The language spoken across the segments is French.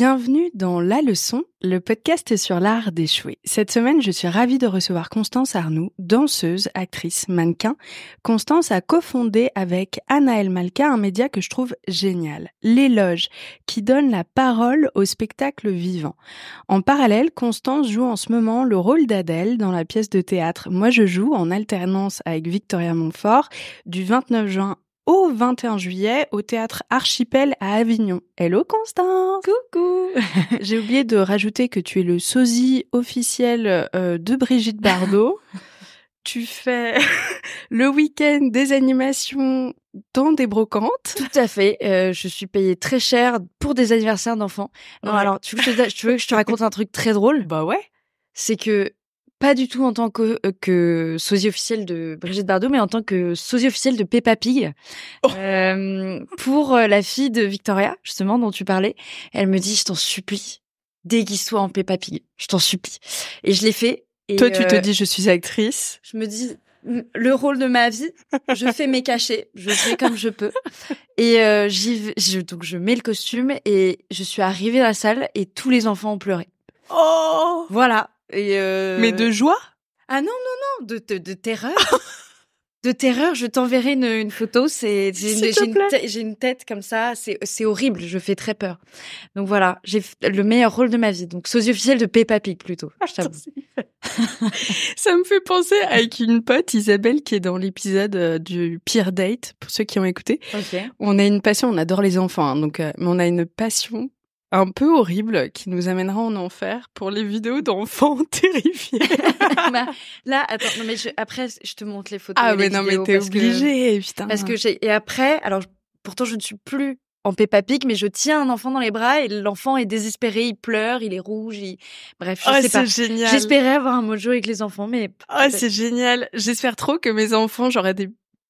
Bienvenue dans La Leçon, le podcast sur l'art d'échouer. Cette semaine, je suis ravie de recevoir Constance Arnoux, danseuse, actrice, mannequin. Constance a cofondé avec Anaëlle Malka un média que je trouve génial, l'Éloge, qui donne la parole au spectacle vivant. En parallèle, Constance joue en ce moment le rôle d'Adèle dans la pièce de théâtre Moi je joue en alternance avec Victoria Montfort du 29 juin au 21 juillet au théâtre Archipel à Avignon. Hello Constance. Coucou. J'ai oublié de rajouter que tu es le sosie officiel de Brigitte Bardot. Tu fais le week-end des animations dans des brocantes. Tout à fait. Je suis payée très cher pour des anniversaires d'enfants. Non, alors tu veux que je te raconte un truc très drôle? Bah ouais. C'est que pas du tout en tant que sosie officielle de Brigitte Bardot, mais en tant que sosie officielle de Peppa Pig. Pour la fille de Victoria, justement, dont tu parlais. Elle me dit, je t'en supplie, déguise-toi en Peppa Pig. Je t'en supplie. Et je l'ai fait. Et toi, tu te dis, je suis actrice. Je me dis, le rôle de ma vie, je fais mes cachets, je fais comme je peux. Et donc je mets le costume et je suis arrivée à la salle et tous les enfants ont pleuré. Oh. Voilà. Et Mais de joie? Ah non, de terreur. De terreur, je t'enverrai une photo. J'ai une tête comme ça. C'est horrible. Je fais très peur. Donc voilà, j'ai le meilleur rôle de ma vie. Donc sosie officielle de Peppa Pig plutôt. Je t'avoue. Ça me fait penser avec une pote, Isabelle, qui est dans l'épisode du Pire Date, pour ceux qui ont écouté. Okay. On a une passion, on adore les enfants, hein, donc, mais on a une passion un peu horrible qui nous amènera en enfer pour les vidéos d'enfants terrifiés. Bah, là, attends, non mais après je te montre les photos. Ah mais non mais t'es obligée, putain. Parce que et après, alors pourtant je ne suis plus en Peppa Pig, mais je tiens un enfant dans les bras et l'enfant est désespéré, il pleure, il est rouge, bref, je sais pas. C'est génial. J'espérais avoir un mojo avec les enfants, mais c'est génial. J'espère trop que mes enfants, j'aurai des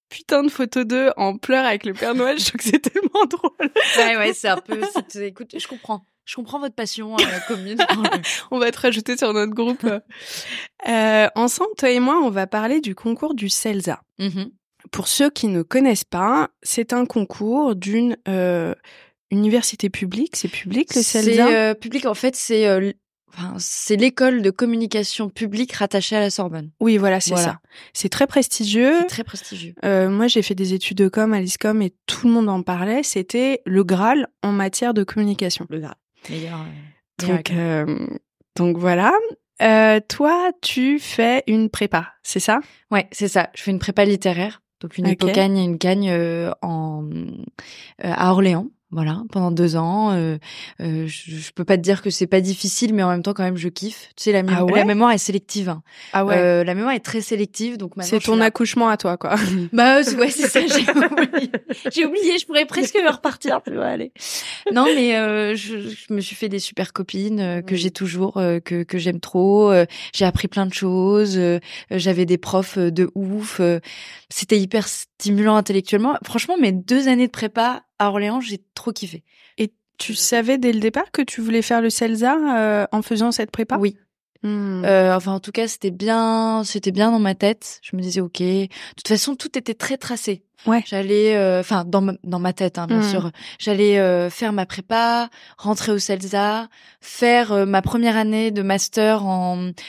putain de photos d'eux en pleurs avec le Père Noël. Je trouve que c'est tellement drôle. Ouais, c'est un peu. Écoute, je comprends votre passion commune. On va te rajouter sur notre groupe. Ensemble, toi et moi, on va parler du concours du CELSA. Mm-hmm. Pour ceux qui ne connaissent pas, c'est un concours d'une université publique. C'est public le CELSA? C'est public, en fait, c'est l'école de communication publique rattachée à la Sorbonne. Oui, voilà, c'est ça. C'est très prestigieux. C'est très prestigieux. Moi, j'ai fait des études de com à l'ISCOM et tout le monde en parlait. C'était le Graal en matière de communication. Le Graal. Donc voilà. Toi, tu fais une prépa, c'est ça? Ouais, c'est ça. Je fais une prépa littéraire. Donc une hypocagne et une cagne à Orléans. Voilà, pendant 2 ans. Je peux pas te dire que c'est pas difficile, mais en même temps, quand même, je kiffe. Tu sais, la mémoire est sélective. Hein. Ah ouais. La mémoire est très sélective, donc maintenant. C'est ton accouchement à toi, quoi. Bah ouais, c'est ça. J'ai oublié. Je pourrais presque repartir. Allez. Non, mais je me suis fait des super copines que j'ai toujours, que j'aime trop. J'ai appris plein de choses. J'avais des profs de ouf. C'était hyper stimulant intellectuellement. Franchement, mes 2 années de prépa à Orléans, j'ai trop kiffé. Et tu savais dès le départ que tu voulais faire le CELSA en faisant cette prépa? Oui. Enfin, en tout cas, c'était bien dans ma tête. Je me disais, ok. De toute façon, tout était très tracé. Ouais. J'allais, dans ma tête, hein, bien sûr. J'allais faire ma prépa, rentrer au CELSA, faire ma première année de master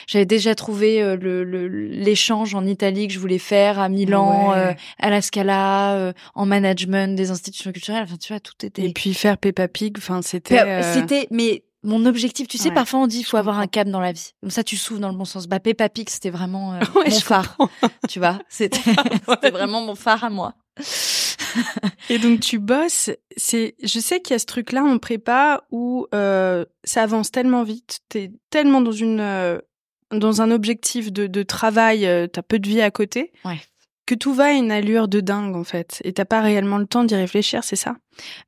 j'avais déjà trouvé l'échange en Italie que je voulais faire à Milan, à la Scala, en management des institutions culturelles. Enfin, tu vois, tout était. Et puis faire Peppa Pig, enfin, c'était. Mais mon objectif, tu sais, parfois on dit il faut avoir un cap dans la vie. Comme ça, tu s'ouvres dans le bon sens. Bah, Peppa Pig, c'était vraiment mon phare. Tu vois, c'était vraiment mon phare à moi. Et donc tu bosses. Je sais qu'il y a ce truc-là en prépa où ça avance tellement vite. T'es tellement dans un objectif de travail. T'as peu de vie à côté. Ouais. Que tout va à une allure de dingue en fait. Et t'as pas réellement le temps d'y réfléchir, c'est ça?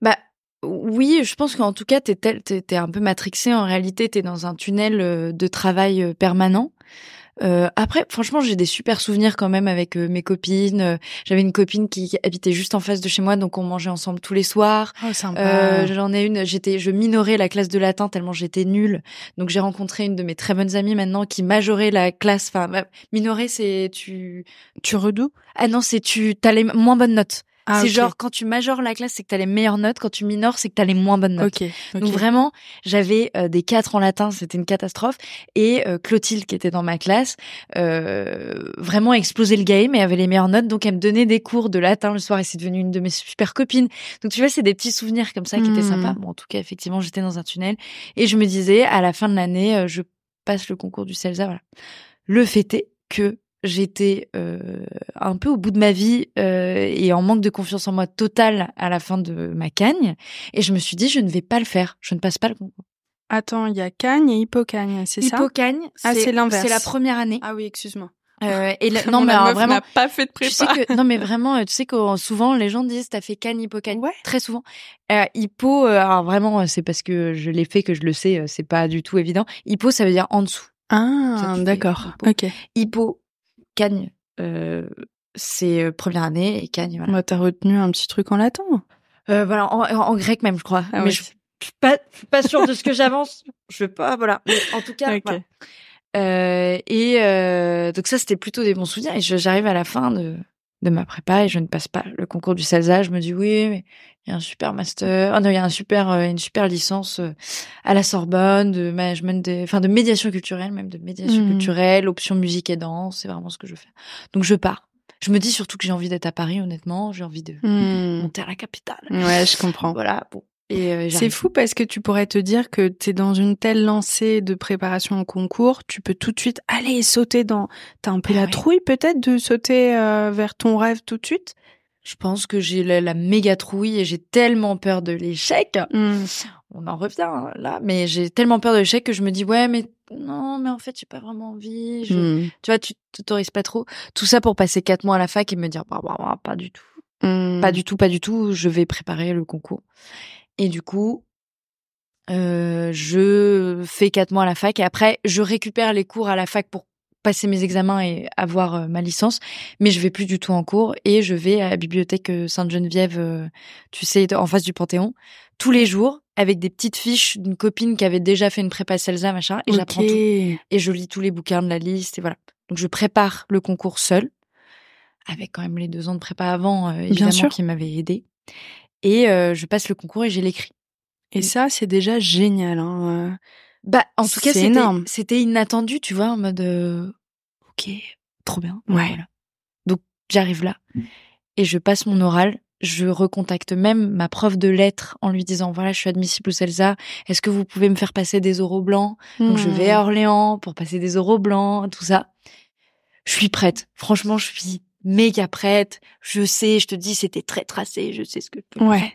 Bah. Oui, je pense qu'en tout cas, t'es un peu matrixé. En réalité, t'es dans un tunnel de travail permanent. Après, franchement, j'ai des super souvenirs quand même avec mes copines. J'avais une copine qui habitait juste en face de chez moi, donc on mangeait ensemble tous les soirs. Oh, sympa. J'en ai une, je minorais la classe de latin tellement j'étais nulle. Donc j'ai rencontré une de mes très bonnes amies maintenant qui majorait la classe. Enfin, minorer, c'est tu redoubles? Ah non, t'as les moins bonnes notes. Ah, c'est ok. genre, quand tu majores la classe, c'est que t'as les meilleures notes. Quand tu minores, c'est que t'as les moins bonnes notes. Ok. Donc vraiment, j'avais des 4 en latin, c'était une catastrophe. Et Clotilde, qui était dans ma classe, vraiment explosait le game et avait les meilleures notes. Donc elle me donnait des cours de latin le soir et c'est devenu une de mes super copines. Donc tu vois, c'est des petits souvenirs comme ça qui étaient sympas. Bon, en tout cas, effectivement, j'étais dans un tunnel et je me disais, à la fin de l'année, je passe le concours du CELSA. Voilà. Le fait est que j'étais un peu au bout de ma vie et en manque de confiance en moi totale à la fin de ma cagne. Et je me suis dit, je ne vais pas le faire. Je ne passe pas le concours. Attends, il y a cagne et hippocagne, c'est ça? Hippocagne, c'est l'inverse. C'est la première année. Ah oui, excuse-moi. Non, mais alors, vraiment, n'a pas fait de prépa. tu sais que, non, mais vraiment, tu sais que souvent les gens disent, t'as fait cagne, hippocagne. Ouais. Très souvent. Hippo, alors vraiment, c'est parce que je l'ai fait que je le sais, c'est pas du tout évident. Hippo, ça veut dire en dessous. Ah, d'accord. Ok. Hippo, cagne, c'est première année et cagne, voilà. Bah, t'as retenu un petit truc en latin. Voilà, en grec même, je crois. Ah, mais ouais. je suis pas sûre de ce que j'avance. Je veux pas, voilà. Mais en tout cas, Ok. voilà. Donc ça, c'était plutôt des bons souvenirs. Et j'arrive à la fin de ma prépa et je ne passe pas le concours du CELSA. Je me dis oui, mais il y a un super master. Oh non, il y a une super licence à la Sorbonne de management, de médiation culturelle, même de médiation culturelle, option musique et danse. C'est vraiment ce que je fais. Donc je pars. Je me dis surtout que j'ai envie d'être à Paris, honnêtement. J'ai envie de monter à la capitale. Ouais, je comprends. Voilà. Bon. Et c'est fou parce que tu pourrais te dire que t'es dans une telle lancée de préparation au concours, tu peux tout de suite aller sauter dans... T'as un peu la trouille peut-être de sauter vers ton rêve tout de suite? Je pense que j'ai la méga trouille et j'ai tellement peur de l'échec. On en revient là, mais j'ai tellement peur de l'échec que je me dis ouais, mais non, mais en fait j'ai pas vraiment envie. Tu vois, tu t'autorises pas trop. Tout ça pour passer 4 mois à la fac et me dire bah, pas du tout, pas du tout. Je vais préparer le concours. Et du coup, je fais 4 mois à la fac et après je récupère les cours à la fac pour passer mes examens et avoir ma licence, mais je vais plus du tout en cours et je vais à la bibliothèque Sainte-Geneviève, tu sais, en face du Panthéon, tous les jours avec des petites fiches d'une copine qui avait déjà fait une prépa CELSA, machin, et j'apprends tout. Et je lis tous les bouquins de la liste et voilà. Donc je prépare le concours seule, avec quand même les 2 ans de prépa avant, évidemment, qui m'avaient aidée. Et je passe le concours et j'ai l'écrit. Et ça, c'est déjà génial. Hein. Bah, en tout cas, c'est énorme. C'était inattendu, tu vois, en mode ok, trop bien. Ouais. Voilà. Donc j'arrive là et je passe mon oral. Je recontacte même ma prof de lettres en lui disant voilà, je suis admissible au CELSA. Est-ce que vous pouvez me faire passer des oraux blancs? Donc je vais à Orléans pour passer des oraux blancs, tout ça. Je suis prête. Franchement, je suis méga prête. Je sais, je te dis, c'était très tracé. Je sais ce que je peux faire.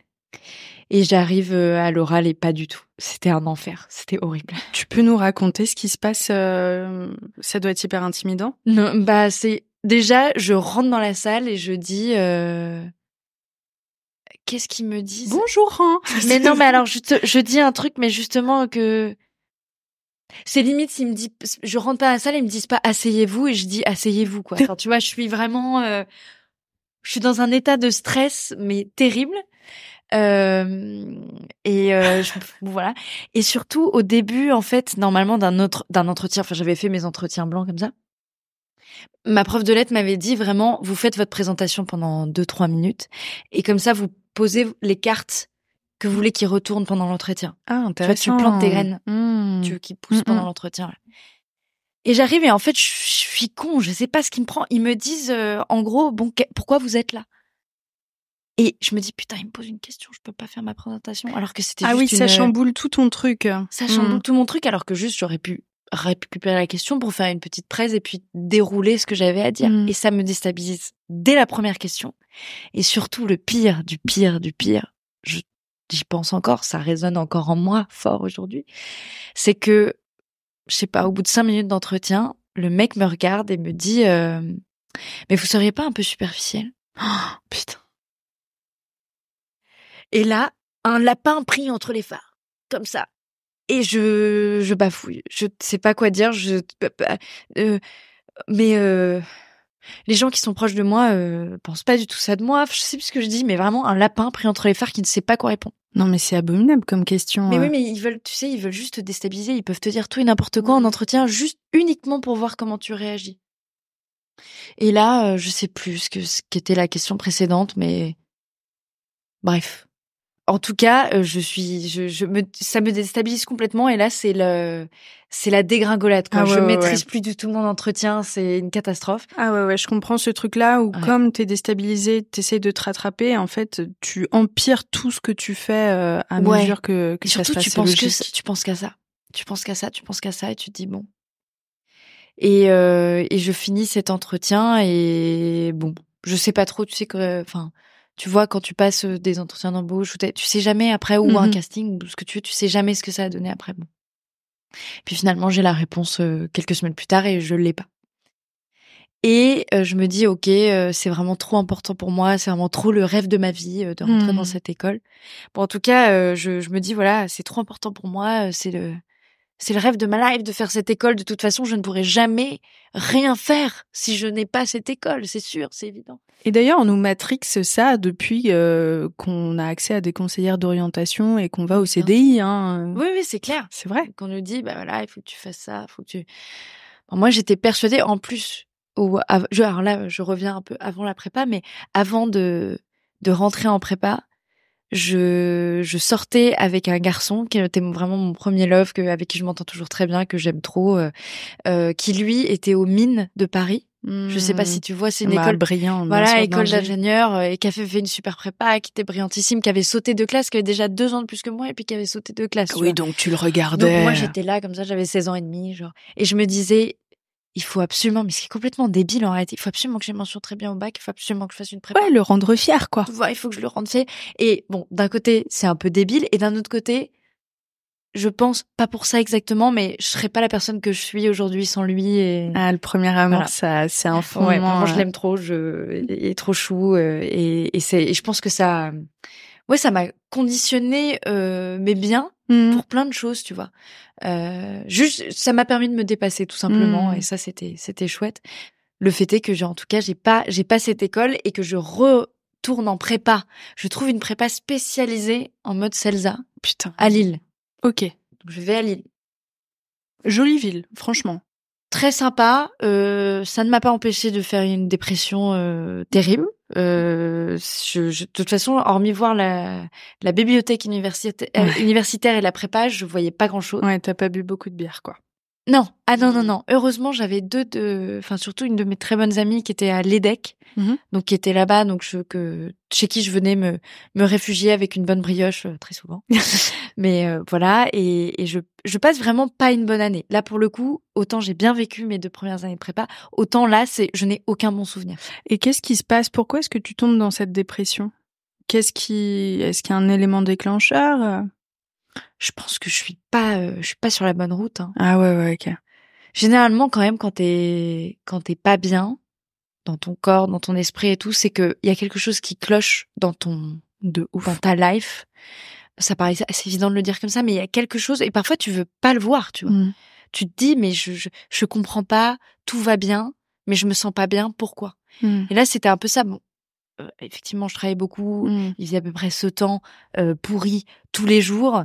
Et j'arrive à l'oral et pas du tout. C'était un enfer. C'était horrible. Tu peux nous raconter ce qui se passe? Ça doit être hyper intimidant. Non, bah c'est déjà, je rentre dans la salle et je dis qu'est-ce qu'ils me disent? Bonjour. Hein. Mais non, mais alors je dis un truc, mais justement que c'est limite s'ils me disent, je rentre pas à la salle, ils me disent pas asseyez-vous et je dis asseyez-vous quoi. Enfin, tu vois, je suis vraiment, je suis dans un état de stress mais terrible. Voilà. Et surtout au début, en fait, normalement d'un entretien, enfin j'avais fait mes entretiens blancs comme ça. Ma prof de lettres m'avait dit vraiment, vous faites votre présentation pendant 2-3 minutes et comme ça vous posez les cartes que vous voulez qu'ils retournent pendant l'entretien. Ah, intéressant. Tu plantes tes graines, tu veux qu'ils poussent pendant l'entretien. Et j'arrive et en fait je suis con, je sais pas ce qui me prend. Ils me disent en gros, bon, pourquoi vous êtes là? Et je me dis, putain, il me pose une question, je peux pas faire ma présentation. Alors que c'était juste ça chamboule tout ton truc. Ça chamboule tout mon truc, alors que juste, j'aurais pu récupérer la question pour faire une petite presse et puis dérouler ce que j'avais à dire. Et ça me déstabilise dès la première question. Et surtout, le pire du pire du pire, j'y pense encore, ça résonne encore en moi fort aujourd'hui, c'est que, je sais pas, au bout de 5 minutes d'entretien, le mec me regarde et me dit, mais vous seriez pas un peu superficiel? Oh, putain. Et là, un lapin pris entre les phares, comme ça. Et je bafouille. Je sais pas quoi dire. Mais les gens qui sont proches de moi pensent pas du tout ça de moi. Je sais plus ce que je dis, mais vraiment un lapin pris entre les phares qui ne sait pas quoi répondre. Non, mais c'est abominable comme question. Mais oui, mais ils veulent juste te déstabiliser. Ils peuvent te dire tout et n'importe quoi en entretien, juste uniquement pour voir comment tu réagis. Et là, je sais plus ce qu'était la question précédente, mais Bref. En tout cas, ça me déstabilise complètement et là c'est la dégringolade quoi. Je maîtrise plus du tout mon entretien, c'est une catastrophe. Ah ouais, je comprends ce truc-là où comme t'es déstabilisé, t'essayes de te rattraper, en fait, tu empires tout ce que tu fais à mesure que ça se passe. Surtout, tu penses qu'à ça. Tu penses qu'à ça et tu te dis bon. Et je finis cet entretien et bon, je sais pas trop, tu sais que, enfin, tu vois, quand tu passes des entretiens d'embauche, tu sais jamais après, ou un casting, ou ce que tu veux, tu sais jamais ce que ça a donné après. Bon. Puis finalement, j'ai la réponse quelques semaines plus tard et je l'ai pas. Et je me dis, ok, c'est vraiment trop important pour moi, c'est vraiment trop le rêve de ma vie de rentrer dans cette école. Bon, en tout cas, je me dis, voilà, c'est trop important pour moi, c'est le rêve de ma life de faire cette école. De toute façon, je ne pourrai jamais rien faire si je n'ai pas cette école, c'est sûr, c'est évident. Et d'ailleurs, on nous matrixe ça depuis qu'on a accès à des conseillères d'orientation et qu'on va au CDI. Hein. Oui, c'est clair. C'est vrai. Qu'on nous dit, bah voilà, il faut que tu fasses ça, faut que tu... Bon, moi, j'étais persuadée, en plus, alors là, je reviens un peu avant la prépa, mais avant de rentrer en prépa, je sortais avec un garçon qui était vraiment mon premier love, avec qui je m'entends toujours très bien, que j'aime trop, qui lui était aux mines de Paris. Je sais pas si tu vois, c'est une école brillante. Voilà, école d'ingénieur, et qui avait fait une super prépa, qui était brillantissime, qui avait sauté de classe, qui avait déjà 2 ans de plus que moi, et puis qui avait sauté de classe. Oui, donc tu le regardais. Donc moi, j'étais là, comme ça, j'avais 16 ans et demi, genre. Et je me disais, il faut absolument, mais ce qui est complètement débile en réalité, il faut absolument que j'ai mention très bien au bac, il faut absolument que je fasse une prépa. Ouais, le rendre fier, quoi. Ouais, il faut que je le rende fier. Et bon, d'un côté, c'est un peu débile, et d'un autre côté, je pense, pas pour ça exactement, mais je serais pas la personne que je suis aujourd'hui sans lui. Et... Ah, le premier amour, voilà. Ça, c'est un fondement. Ouais, moi, je l'aime trop, il est trop chou, et je pense que ça m'a conditionné, mais bien, pour plein de choses, tu vois. Juste, ça m'a permis de me dépasser, tout simplement, et ça, c'était chouette. Le fait est que, en tout cas, j'ai pas cette école et que je retourne en prépa. Je trouve une prépa spécialisée en mode CELSA. Putain. À Lille. Ok. Donc, je vais à Lille. Jolie ville, franchement. Très sympa. Ça ne m'a pas empêché de faire une dépression terrible. De toute façon, hormis voir la bibliothèque universitaire et la prépa, je voyais pas grand-chose. Ouais, t'as pas bu beaucoup de bière, quoi. Non. Ah non. Heureusement, j'avais surtout une de mes très bonnes amies qui était à l'EDEC, donc qui était là-bas, donc chez qui je venais me réfugier avec une bonne brioche très souvent. Mais voilà, et je passe vraiment pas une bonne année. Là, pour le coup, autant j'ai bien vécu mes 2 premières années de prépa, autant là, je n'ai aucun bon souvenir. Et qu'est-ce qui se passe? Pourquoi est-ce que tu tombes dans cette dépression? Est-ce qu'il y a un élément déclencheur? Je pense que je suis pas sur la bonne route. Hein. Ah ouais, ok. Généralement, quand même, quand t'es pas bien dans ton corps, dans ton esprit et tout, c'est que il y a quelque chose qui cloche dans dans ta life. Ça paraît assez évident de le dire comme ça, mais il y a quelque chose, et parfois tu veux pas le voir, tu vois. Tu te dis, mais je comprends pas, tout va bien, mais je me sens pas bien, pourquoi? Et là, c'était un peu ça. Bon, effectivement, je travaillais beaucoup, il faisait à peu près ce temps pourri tous les jours.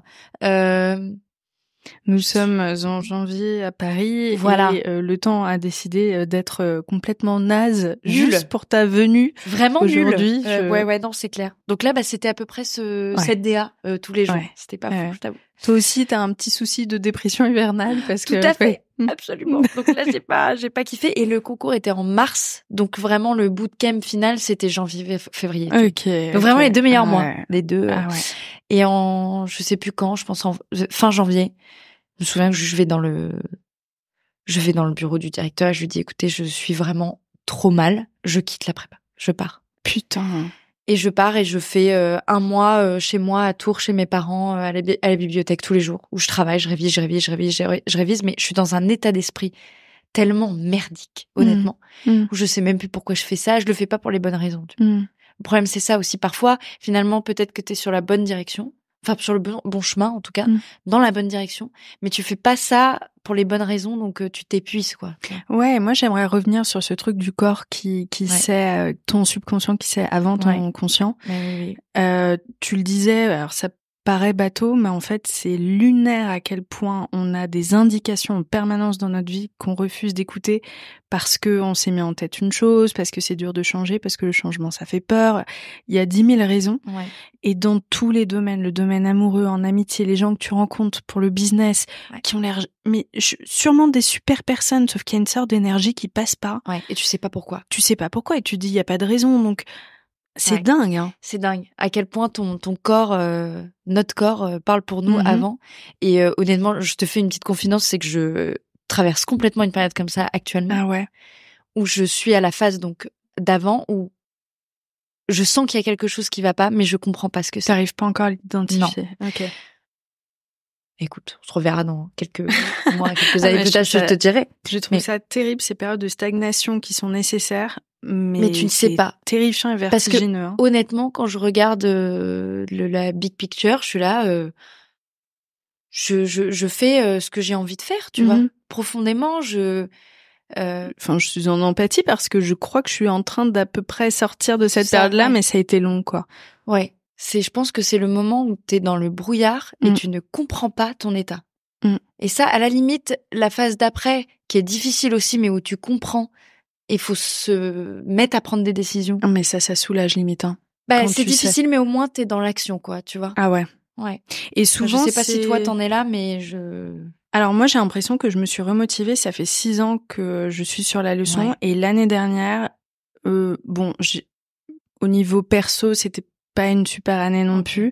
Nous sommes en janvier à Paris, voilà. Et le temps a décidé d'être complètement naze juste pour ta venue. Vraiment aujourd'hui. Nul. Ouais, non, c'est clair. Donc là, c'était à peu près cette DA tous les jours. Ouais. C'était pas fou, je t'avoue. Toi aussi, t'as un petit souci de dépression hivernale parce Tout à fait, absolument. Donc là, j'ai pas kiffé. Et le concours était en mars, donc vraiment le bootcamp final, c'était janvier-février. Ok. Donc vraiment les 2 meilleurs mois, les 2. Ah ouais. Et je sais plus quand, je pense en fin janvier. Je me souviens que je vais dans le bureau du directeur et je lui dis, écoutez, je suis vraiment trop mal, je quitte la prépa, je pars. Putain. Et je pars et je fais 1 mois chez moi, à Tours, chez mes parents, à la bibliothèque tous les jours, où je travaille, je révise, mais je suis dans un état d'esprit tellement merdique, honnêtement, où je sais même plus pourquoi je fais ça, je le fais pas pour les bonnes raisons. Le problème, c'est ça aussi. Parfois, finalement, peut-être que t'es sur la bonne direction, enfin sur le bon chemin en tout cas, dans la bonne direction, mais tu fais pas ça pour les bonnes raisons, donc tu t'épuises, quoi. Ouais, moi j'aimerais revenir sur ce truc du corps qui sait, ton subconscient qui sait avant ton conscient. Oui. Tu le disais, alors ça paraît bateau, mais en fait, c'est lunaire à quel point on a des indications en permanence dans notre vie qu'on refuse d'écouter parce que on s'est mis en tête une chose, parce que c'est dur de changer, parce que le changement, ça fait peur. Il y a 10 000 raisons. Ouais. Et dans tous les domaines, le domaine amoureux, en amitié, les gens que tu rencontres pour le business, qui ont l'air, mais sûrement des super personnes, sauf qu'il y a une sorte d'énergie qui passe pas. Ouais. Et tu sais pas pourquoi. Tu sais pas pourquoi, et tu dis, il y a pas de raison, donc c'est dingue, hein. C'est dingue. À quel point ton corps, notre corps parle pour nous avant. Et honnêtement, je te fais une petite confidence, c'est que je traverse complètement une période comme ça actuellement. Ah ouais. Où je suis à la phase donc d'avant où je sens qu'il y a quelque chose qui va pas, mais je comprends pas ce que c'est. T'arrives pas encore à l'identifier. Non. Ok. Écoute, on se reverra dans quelques mois, quelques années plus tard, je te dirai. Je trouve ça terrible, ces périodes de stagnation qui sont nécessaires, mais tu ne sais pas. Terrifiant et vertigineux. Parce que, honnêtement, quand je regarde la big picture, je suis là, je fais ce que j'ai envie de faire, tu vois. Profondément, Enfin, je suis en empathie parce que je crois que je suis en train d'à peu près sortir de cette période-là, mais ça a été long, quoi. Ouais. Je pense que c'est le moment où t'es dans le brouillard et tu ne comprends pas ton état. Et ça, à la limite, la phase d'après, qui est difficile aussi, mais où tu comprends, il faut se mettre à prendre des décisions. Mais ça soulage limite, hein. Bah, c'est difficile, mais au moins t'es dans l'action, quoi, tu vois. Ah ouais. Ouais. Et souvent, je sais pas si toi t'en es là, mais Alors moi, j'ai l'impression que je me suis remotivée. Ça fait 6 ans que je suis sur la leçon, et l'année dernière, au niveau perso, c'était pas une super année non plus,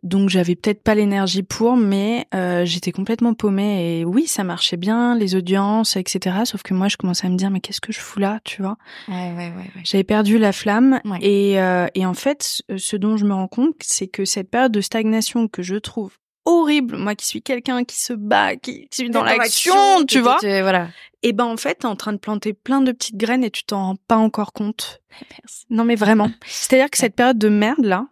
donc j'avais peut-être pas l'énergie pour, mais j'étais complètement paumée, et oui, ça marchait bien, les audiences, etc. Sauf que moi, je commençais à me dire, mais qu'est-ce que je fous là, tu vois. Ouais. J'avais perdu la flamme, et en fait, ce dont je me rends compte, c'est que cette période de stagnation que je trouve horrible, moi qui suis quelqu'un qui se bat, qui suis dans l'action, tu vois. Voilà. Et ben en fait, t'es en train de planter plein de petites graines et tu t'en rends pas encore compte. Merci. Non mais vraiment. C'est-à-dire que cette période de merde là,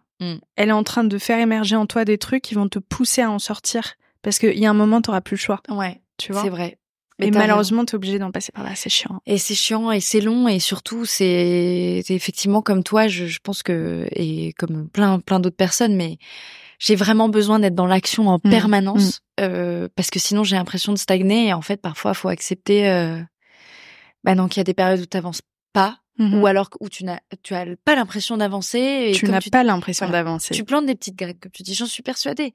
elle est en train de faire émerger en toi des trucs qui vont te pousser à en sortir. Parce qu'il y a un moment, t'auras plus le choix. Ouais, tu vois. C'est vrai. Mais malheureusement, t'es obligé d'en passer par là. C'est chiant. Et c'est chiant et c'est long, et surtout c'est effectivement comme toi, je pense que, et comme plein d'autres personnes, mais j'ai vraiment besoin d'être dans l'action en permanence, parce que sinon j'ai l'impression de stagner, et en fait parfois faut accepter donc il y a des périodes où t'avances pas, ou alors où tu as pas l'impression d'avancer, et tu n'as pas l'impression d'avancer. Tu plantes des petites graines, comme tu dis, j'en suis persuadée,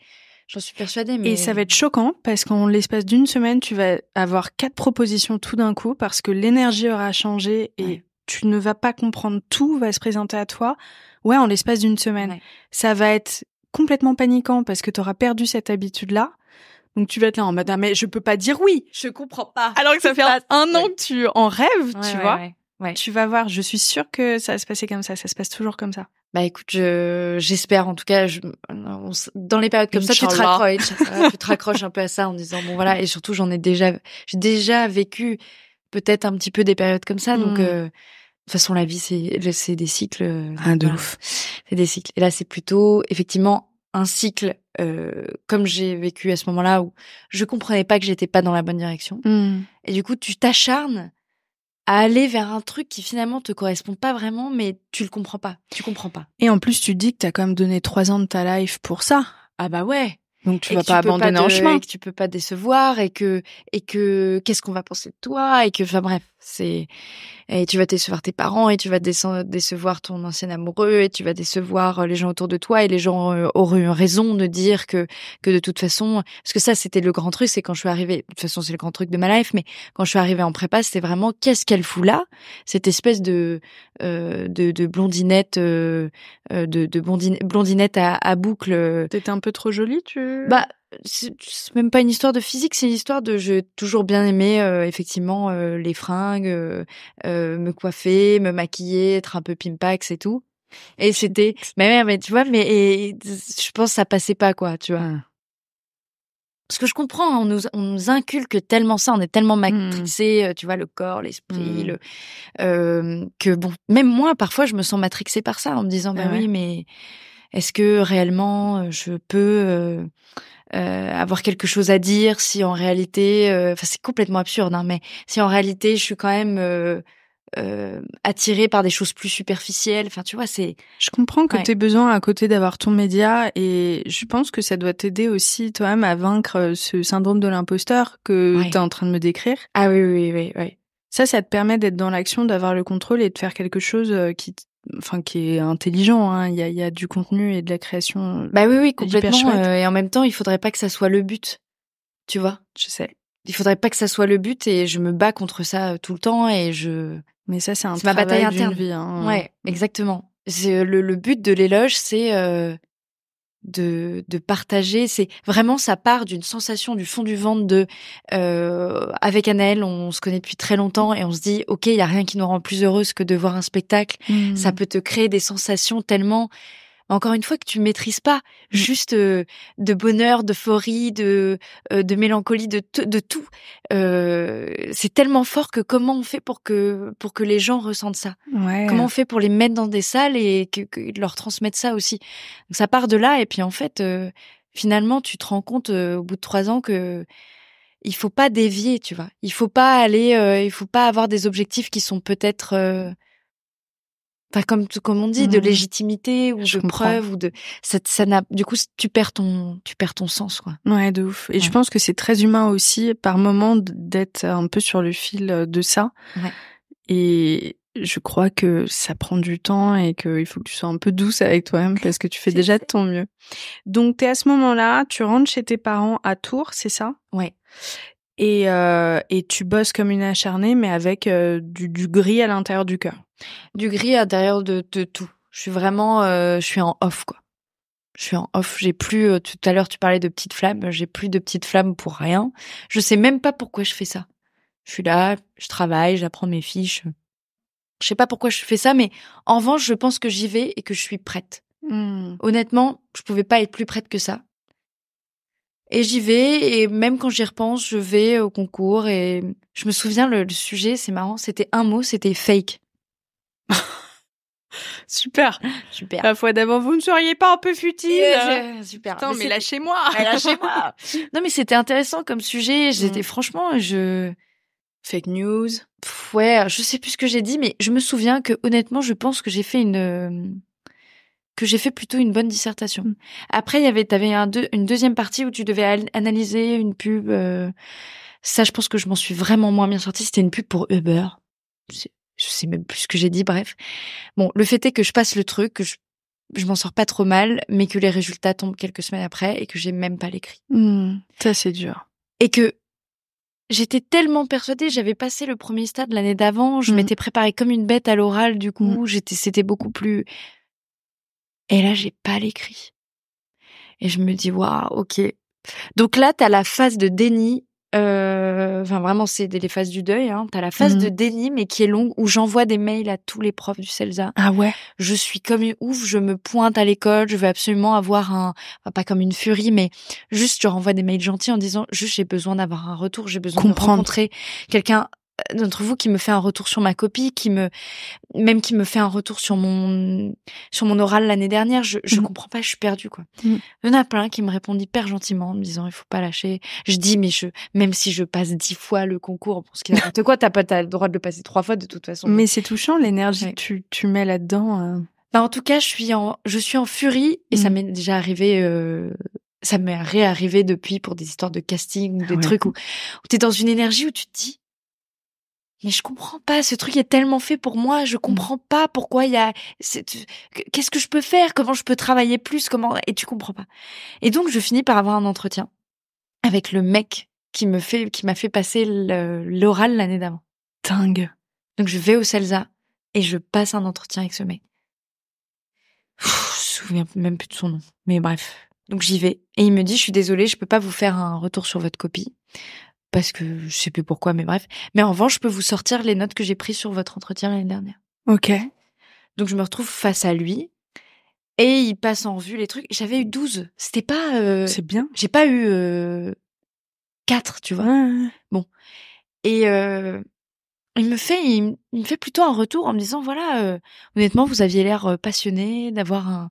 mais... Et ça va être choquant parce qu'en l'espace d'une semaine, tu vas avoir 4 propositions tout d'un coup parce que l'énergie aura changé et tu ne vas pas comprendre, tout va se présenter à toi. Ouais, en l'espace d'une semaine. Ouais. Ça va être complètement paniquant parce que tu auras perdu cette habitude-là. Donc tu vas être là en mode, mais je peux pas dire oui. Je comprends pas. Alors que ça fait un an que tu en rêves, tu vois. Ouais. Tu vas voir, je suis sûre que ça va se passer comme ça se passe toujours comme ça. Bah écoute, j'espère, en tout cas, dans les périodes comme ça, tu te raccroches un peu à ça en disant bon voilà, et surtout j'ai déjà vécu peut-être un petit peu des périodes comme ça, donc de toute façon la vie c'est des cycles. De ouf. C'est des cycles. Et là c'est plutôt effectivement un cycle comme j'ai vécu à ce moment-là où je comprenais pas que j'étais pas dans la bonne direction. Et du coup tu t'acharnes à aller vers un truc qui finalement te correspond pas vraiment, mais tu comprends pas. Et en plus, tu dis que t'as quand même donné 3 ans de ta life pour ça. Ah bah ouais. Donc tu vas pas abandonner en chemin. Et que tu peux pas décevoir, et que qu'est-ce qu'on va penser de toi, et que, enfin bref, et tu vas décevoir tes parents, et tu vas décevoir ton ancien amoureux, et tu vas décevoir les gens autour de toi, et les gens auraient eu raison de dire que de toute façon, parce que ça c'était le grand truc, c'est quand je suis arrivée, de toute façon c'est le grand truc de ma life, mais quand je suis arrivée en prépa, c'était vraiment qu'est-ce qu'elle fout là, cette espèce de blondinette, blondinette à boucle. T'étais un peu trop jolie, Bah, c'est même pas une histoire de physique, c'est une histoire de j'ai toujours bien aimé effectivement les fringues, me coiffer, me maquiller, être un peu pimpax et tout. Et c'était mais tu vois, je pense que ça passait pas, quoi, tu vois. Parce que je comprends, on nous inculque tellement ça, on est tellement matrixé, tu vois, le corps, l'esprit, que bon, même moi parfois je me sens matrixée par ça en me disant oui, mais est-ce que réellement je peux avoir quelque chose à dire si en réalité, c'est complètement absurde, hein, mais si en réalité je suis quand même attiré par des choses plus superficielles. Enfin, tu vois, Je comprends que Ouais. t'aies besoin à côté d'avoir ton média et je pense que ça doit t'aider aussi toi-même à vaincre ce syndrome de l'imposteur que Ouais. t'es en train de me décrire. Ah oui. Ça te permet d'être dans l'action, d'avoir le contrôle et de faire quelque chose qui est intelligent, hein. Il y a du contenu et de la création. Bah oui, Hyper complètement. chouette. Et en même temps, il faudrait pas que ça soit le but. Tu vois? Je sais. Il faudrait pas que ça soit le but et je me bats contre ça tout le temps et Mais ça, c'est un c'est ma bataille travail d'une interne. vie, hein. Ouais, exactement. C'est le but de l'éloge, c'est de partager. C'est vraiment, ça part d'une sensation du fond du ventre avec Anaëlle, on se connaît depuis très longtemps et on se dit, ok, il y a rien qui nous rend plus heureuse que de voir un spectacle. Ça peut te créer des sensations tellement, encore une fois, que tu maîtrises pas, juste de bonheur, d'euphorie, de mélancolie, de tout. C'est tellement fort que comment on fait pour que les gens ressentent ça? Ouais. Comment on fait pour les mettre dans des salles et que leur transmettre ça aussi? Donc ça part de là et puis en fait, finalement, tu te rends compte au bout de 3 ans que il faut pas dévier, tu vois? Il faut pas avoir des objectifs qui sont peut-être enfin, comme on dit, de légitimité ou Je de comprends. preuve ou de ça n'a du coup tu perds ton sens, quoi. Ouais, de ouf. Et je pense que c'est très humain aussi, par moment, d'être un peu sur le fil de ça. Ouais. Et je crois que ça prend du temps et qu'il faut que tu sois un peu douce avec toi-même parce que tu fais déjà de ton mieux. Donc, t'es à ce moment-là, tu rentres chez tes parents à Tours, c'est ça? Ouais. Et tu bosses comme une acharnée, mais avec du gris à l'intérieur du cœur. Du gris à l'intérieur de tout. Je suis vraiment je suis en off, quoi. Je suis en off, j'ai plus tout à l'heure tu parlais de petites flammes, j'ai plus de petites flammes pour rien. Je sais même pas pourquoi je fais ça. Je suis là, je travaille, j'apprends mes fiches. Je sais pas pourquoi je fais ça, mais en revanche, je pense que j'y vais et que je suis prête. Honnêtement, je pouvais pas être plus prête que ça. Et j'y vais, et même quand j'y repense, je vais au concours, et je me souviens, le sujet, c'est marrant, c'était un mot, c'était fake. Super. Super. La fois d'avant, vous ne seriez pas un peu futile? Super. Putain, mais c'était- lâchez-moi. Mais lâchez-moi. Non, mais c'était intéressant comme sujet. J'étais franchement, Fake news. ouais, je sais plus ce que j'ai dit, mais je me souviens que honnêtement, je pense que j'ai fait plutôt une bonne dissertation. Après, t'avais une deuxième partie où tu devais analyser une pub. Ça, je pense que je m'en suis vraiment moins bien sortie. C'était une pub pour Uber. Je sais même plus ce que j'ai dit. Bref. Bon, le fait est que je passe le truc, que je m'en sors pas trop mal, mais que les résultats tombent quelques semaines après et que j'ai même pas l'écrit. Ça, c'est dur. Et que j'étais tellement persuadée, j'avais passé le premier stade l'année d'avant, je m'étais préparée comme une bête à l'oral, du coup, c'était beaucoup plus... Et là, j'ai pas l'écrit. Et je me dis, waouh, ok. Donc là, t'as la phase de déni, enfin vraiment, c'est les phases du deuil, hein. T'as la phase de déni, mais qui est longue, où j'envoie des mails à tous les profs du CELSA. Ah ouais? Je suis comme une ouf, je me pointe à l'école, je veux absolument avoir enfin, pas comme une furie, mais juste je renvoie des mails gentils en disant, juste j'ai besoin d'avoir un retour, j'ai besoin de rencontrer quelqu'un d'entre vous qui me fait un retour sur ma copie, qui me fait un retour sur mon oral l'année dernière. Je comprends pas, je suis perdue, quoi. Il y en a plein qui me répondent hyper gentiment en me disant il faut pas lâcher. Je dis mais même si je passe 10 fois le concours, pour ce qui est n'importe quoi, t'as le droit de le passer 3 fois de toute façon. Mais c'est touchant l'énergie que tu mets là-dedans. Bah, en tout cas, je suis en furie, et ça m'est déjà arrivé, ça m'est réarrivé depuis pour des histoires de casting ou des trucs où t'es dans une énergie où tu te dis, mais je comprends pas, ce truc est tellement fait pour moi, je comprends pas pourquoi qu'est-ce que je peux faire, comment je peux travailler plus, et tu comprends pas. Et donc, je finis par avoir un entretien avec le mec qui m'a fait passer l'oral l'année d'avant. Dingue. Donc, je vais au CELSA et je passe un entretien avec ce mec. Je me souviens même plus de son nom, mais bref. Donc j'y vais et il me dit, je suis désolée, je peux pas vous faire un retour sur votre copie parce que je sais plus pourquoi, mais bref. Mais en revanche, je peux vous sortir les notes que j'ai prises sur votre entretien l'année dernière. Ok. Donc je me retrouve face à lui et il passe en revue les trucs. J'avais eu 12. C'était pas... C'est bien. J'ai pas eu 4, tu vois. Ouais. Bon. Et il me fait plutôt un retour en me disant, voilà, honnêtement, vous aviez l'air passionné d'avoir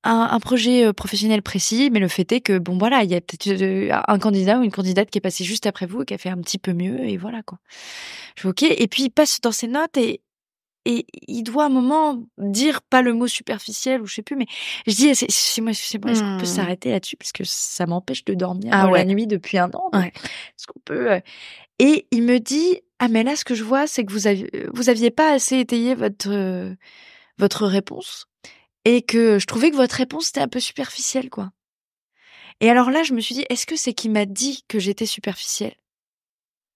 un projet professionnel précis, mais le fait est que bon voilà, il y a peut-être un candidat ou une candidate qui est passé juste après vous et qui a fait un petit peu mieux et voilà quoi. Je fais OK et puis il passe dans ses notes et il doit à un moment dire pas le mot superficiel ou je sais plus mais je dis c'est moi est-ce qu'on peut s'arrêter là-dessus parce que ça m'empêche de dormir la nuit depuis 1 an. Ouais. Est-ce qu'on peut et il me dit ah mais là ce que je vois c'est que vous aviez pas assez étayé votre réponse. Et que je trouvais que votre réponse était un peu superficielle, quoi. Et alors là, je me suis dit, est-ce que c'est qu'il m'a dit que j'étais superficielle?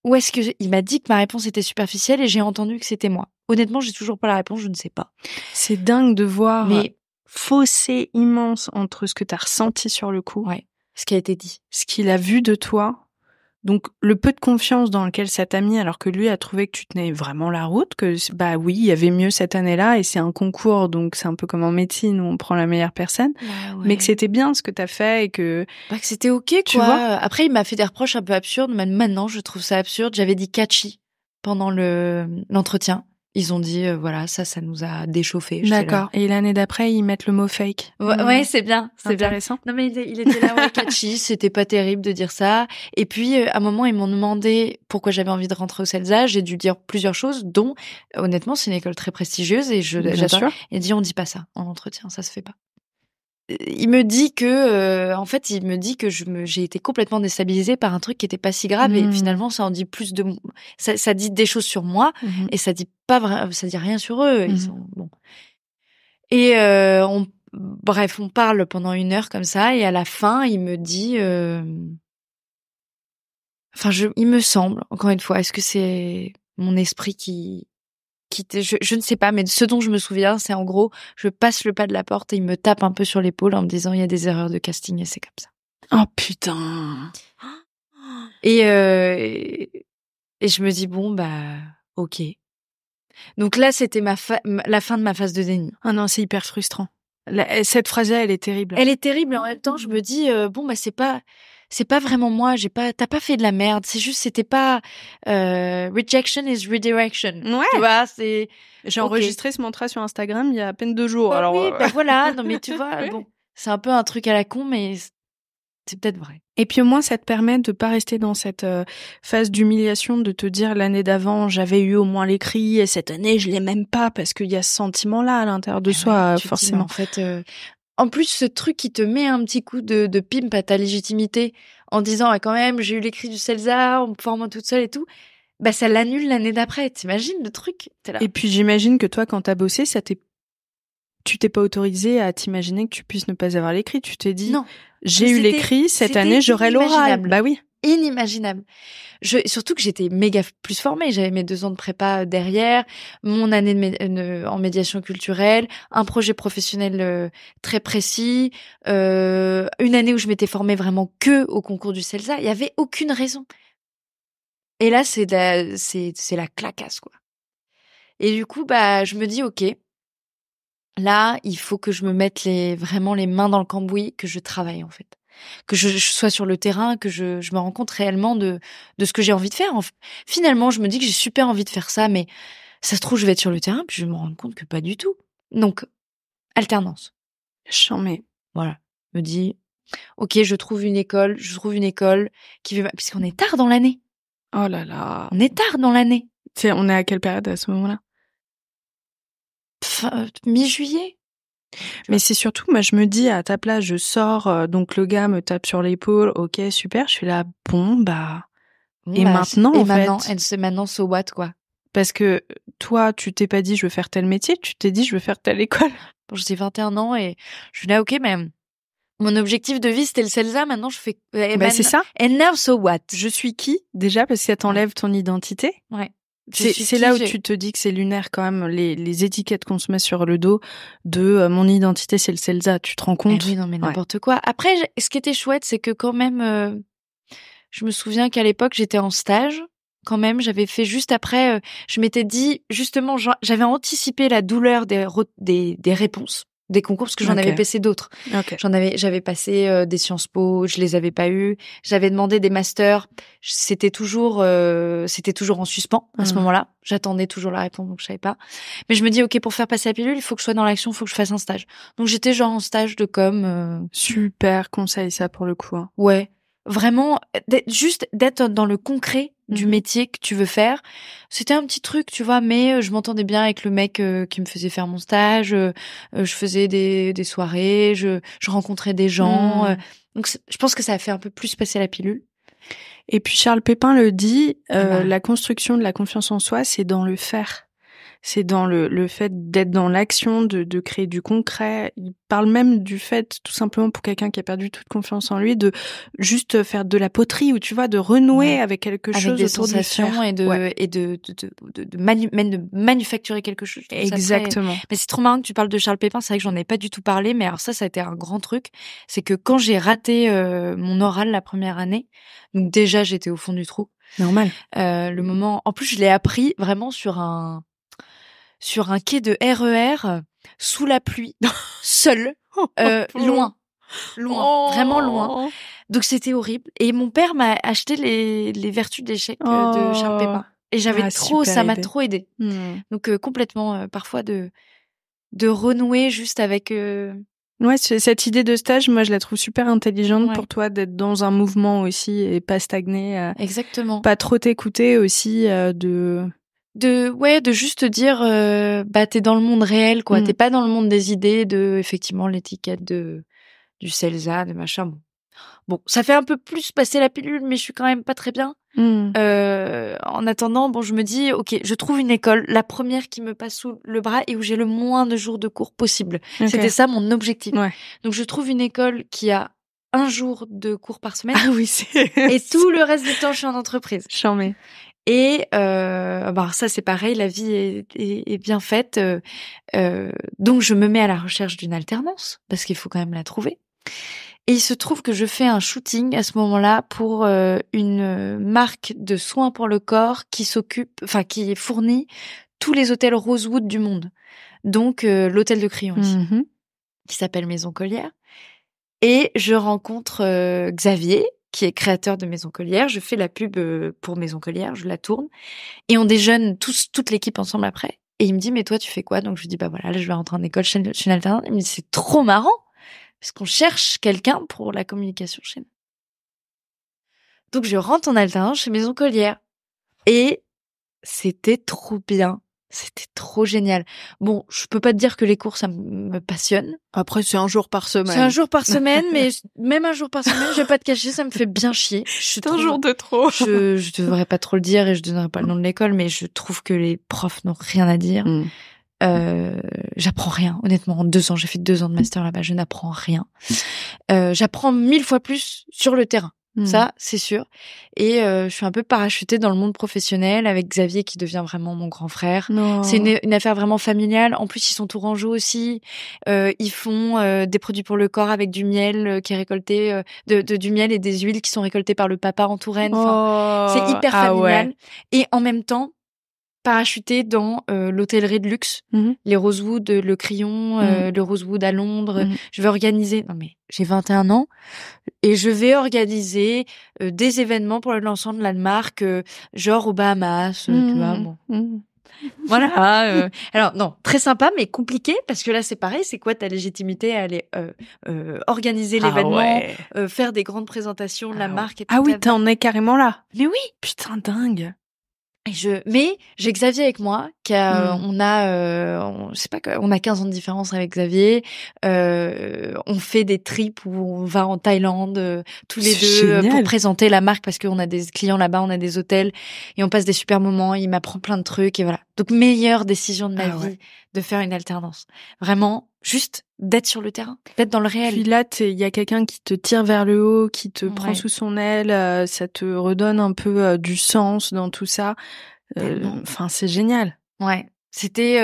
Ou est-ce qu'il m'a dit que ma réponse était superficielle et j'ai entendu que c'était moi? Honnêtement, j'ai toujours pas la réponse, je ne sais pas. C'est dingue de voir Mais fossé immense entre ce que t'as ressenti sur le coup, ouais, ce qui a été dit. ce qu'il a vu de toi. Donc, le peu de confiance dans lequel ça t'a mis, alors que lui a trouvé que tu tenais vraiment la route, que bah oui, il y avait mieux cette année-là, et c'est un concours, donc c'est un peu comme en médecine où on prend la meilleure personne, mais que c'était bien ce que t'as fait et que... Bah, que c'était OK, quoi. Tu vois. Après, il m'a fait des reproches un peu absurdes, mais maintenant, je trouve ça absurde. J'avais dit catchy pendant l'entretien. Ils ont dit, voilà, ça nous a déchauffé. D'accord. Et l'année d'après, ils mettent le mot fake. Ouais, c'est bien. C'est intéressant. Bien. Non, mais il était là, ouais, catchy. C'était pas terrible de dire ça. Et puis, à un moment, ils m'ont demandé pourquoi j'avais envie de rentrer au CELSA. J'ai dû dire plusieurs choses, dont, honnêtement, c'est une école très prestigieuse et j'adore. Il dit, on dit pas ça en entretien, ça se fait pas. Il me dit que, en fait, j'ai été complètement déstabilisée par un truc qui était pas si grave et finalement, ça en dit plus ça dit des choses sur moi et ça dit rien sur eux. Ils sont, bon. Et, bref, on parle pendant 1 heure comme ça et à la fin, il me dit, il me semble, encore une fois, est-ce que c'est mon esprit qui je ne sais pas, mais ce dont je me souviens, c'est en gros, je passe le pas de la porte et il me tape un peu sur l'épaule en me disant il y a des erreurs de casting et c'est comme ça. Oh putain. Et je me dis bon bah OK. Donc là, c'était la fin de ma phase de déni. Ah non, c'est hyper frustrant. Cette phrase-là, elle est terrible. Elle est terrible et en même temps, je me dis bon bah c'est pas vraiment moi, t'as pas fait de la merde, c'est juste c'était pas rejection is redirection. Ouais. Tu vois, j'ai enregistré ce mantra sur Instagram il y a à peine 2 jours. Bah alors oui, bah voilà, non mais tu vois, bon, c'est un peu un truc à la con mais c'est peut-être vrai. Et puis au moins ça te permet de pas rester dans cette phase d'humiliation, de te dire l'année d'avant j'avais eu au moins l'écrit et cette année je l'ai même pas parce qu'il y a ce sentiment-là à l'intérieur de soi forcément. En fait, en plus ce truc qui te met un petit coup de pimp à ta légitimité en disant quand même j'ai eu l'écrit du CELSA en me formant toute seule et tout, bah ça l'annule l'année d'après. T'imagines le truc? T'es là. Et puis j'imagine que toi quand t'as bossé tu t'es pas autorisé à t'imaginer que tu puisses ne pas avoir l'écrit. Tu t'es dit, non, j'ai eu l'écrit, cette année, j'aurai l'oral. Bah oui. Inimaginable. Surtout que j'étais méga plus formée. J'avais mes 2 ans de prépa derrière, mon année en médiation culturelle, un projet professionnel très précis, une année où je m'étais formée vraiment que au concours du CELSA. Il y avait aucune raison. Et là, c'est la clacasse, quoi. Et du coup, bah, je me dis, OK. Là, il faut que je me mette vraiment les mains dans le cambouis, que je travaille en fait, que je sois sur le terrain, que je me rends compte réellement de ce que j'ai envie de faire. Finalement, je me dis que j'ai super envie de faire ça, mais ça se trouve je vais être sur le terrain puis je me rends compte que pas du tout. Donc alternance. Chambé. Voilà. Je me dis OK, je trouve une école qui veut puisqu'on est tard dans l'année. Oh là là. On est tard dans l'année. On est à quelle période à ce moment-là? Mi-juillet. Mais c'est surtout, moi, je me dis, à ta place, je sors, donc le gars me tape sur l'épaule, ok, super, je suis là, bon, bah... Et maintenant, c'est maintenant, so what, quoi. Parce que toi, tu t'es pas dit, je veux faire tel métier, tu t'es dit, je veux faire telle école. Bon, j'ai 21 ans et je suis là, ok, mais mon objectif de vie, c'était le CELSA, maintenant je fais... c'est ça. And now, so what? Je suis qui, déjà, parce que ça t'enlève ton identité. Ouais. C'est là où tu te dis que c'est lunaire quand même, les étiquettes qu'on se met sur le dos de mon identité c'est le CELSA, tu te rends compte? Oui, non mais n'importe quoi. Après, ce qui était chouette, c'est que quand même, je me souviens qu'à l'époque, j'étais en stage. Quand même, j'avais fait juste après, je m'étais dit, justement, j'avais anticipé la douleur des réponses. des concours parce que j'en avais passé d'autres. Okay. J'avais passé des Sciences Po, je les avais pas eu. J'avais demandé des masters, c'était toujours en suspens à ce moment-là. J'attendais toujours la réponse, donc je savais pas. Mais je me dis ok, pour faire passer la pilule, il faut que je sois dans l'action, il faut que je fasse un stage. Donc j'étais genre en stage de com. Super conseil ça pour le coup. Hein. Ouais, vraiment juste d'être dans le concret du métier que tu veux faire. C'était un petit truc, tu vois, mais je m'entendais bien avec le mec qui me faisait faire mon stage. Je faisais des soirées, je rencontrais des gens. Donc je pense que ça a fait un peu plus passer la pilule. Et puis Charles Pépin le dit, la construction de la confiance en soi, c'est dans le faire. C'est dans le fait d'être dans l'action, de créer du concret. Il parle même du fait, tout simplement pour quelqu'un qui a perdu toute confiance en lui, de juste faire de la poterie ou tu vois, de renouer avec quelque chose avec des autour du faire. et de manufacturer quelque chose. Exactement. Mais c'est trop marrant que tu parles de Charles Pépin. C'est vrai que j'en ai pas du tout parlé, mais alors ça a été un grand truc. C'est que quand j'ai raté mon oral la première année, donc déjà j'étais au fond du trou. Normal. Le moment, en plus je l'ai appris vraiment sur un quai de RER, sous la pluie, seul, loin, vraiment loin. Donc c'était horrible. Et mon père m'a acheté les vertus d'échec de Charles Pépin. Et j'avais ça m'a trop aidé. Donc complètement, parfois de renouer juste avec. Ouais, cette idée de stage, moi je la trouve super intelligente pour toi d'être dans un mouvement aussi et pas stagner. Exactement. Pas trop t'écouter aussi de juste dire t'es dans le monde réel quoi, t'es pas dans le monde des idées de effectivement l'étiquette du CELSA, de machin. Bon, ça fait un peu plus passer la pilule, mais je suis quand même pas très bien. En attendant, bon, je me dis ok, je trouve une école, la première qui me passe sous le bras et où j'ai le moins de jours de cours possible. C'était ça mon objectif. Donc je trouve une école qui a 1 jour de cours par semaine. Ah oui, et tout le reste du temps je suis en entreprise. Charmé. Et ça c'est pareil, la vie est bien faite. Donc je me mets à la recherche d'une alternance parce qu'il faut quand même la trouver. Et il se trouve que je fais un shooting à ce moment-là pour une marque de soins pour le corps qui fournit tous les hôtels Rosewood du monde. Donc l'hôtel de Crillon ici, qui s'appelle Maison Collière. Et je rencontre Xavier, qui est créateur de Maison Collière. Je fais la pub pour Maison Collière, je la tourne. Et on déjeune toute l'équipe ensemble après. Et il me dit, mais toi, tu fais quoi? Donc je lui dis, voilà, là, je vais rentrer en école chez une alternante. Il me dit, c'est trop marrant, parce qu'on cherche quelqu'un pour la communication chez nous. Donc je rentre en alternance chez Maison Collière. Et c'était trop bien. C'était trop génial. Bon, je peux pas te dire que les cours, ça me passionne. Après, c'est 1 jour par semaine. C'est 1 jour par semaine, mais même 1 jour par semaine, je vais pas te cacher, ça me fait bien chier. C'est 1 jour de trop. Je devrais pas trop le dire et je donnerai pas le nom de l'école, mais je trouve que les profs n'ont rien à dire. J'apprends rien, honnêtement. En 2 ans, j'ai fait 2 ans de master là-bas, je n'apprends rien. J'apprends 1000 fois plus sur le terrain. Ça, c'est sûr. Et je suis un peu parachutée dans le monde professionnel avec Xavier qui devient vraiment mon grand frère. C'est une affaire vraiment familiale. En plus, ils sont tourangeaux aussi. Ils font des produits pour le corps avec du miel qui est récolté, du miel et des huiles qui sont récoltées par le papa en Touraine. C'est hyper familial. Et en même temps, parachutée dans l'hôtellerie de luxe, les Rosewood, le Crillon, le Rosewood à Londres. Je vais organiser, j'ai 21 ans, et je vais organiser des événements pour le lancement de la marque, genre aux Bahamas, tu vois, bon. Voilà. Alors non, très sympa, mais compliqué, parce que là c'est pareil, c'est quoi ta légitimité à aller organiser l'événement, faire des grandes présentations de la marque, etc. Ah oui, t'en es carrément là. Mais oui. Putain, dingue. Mais j'ai Xavier avec moi, on a 15 ans de différence avec Xavier. On fait des trips où on va en Thaïlande tous les deux pour présenter la marque parce qu'on a des clients là-bas, on a des hôtels et on passe des super moments. Il m'apprend plein de trucs et voilà. Donc meilleure décision de ma vie de faire une alternance. Vraiment, juste d'être sur le terrain, d'être dans le réel. Puis là, il y a quelqu'un qui te tire vers le haut, qui te prend sous son aile, ça te redonne un peu du sens dans tout ça. Enfin, c'est génial. Ouais, c'était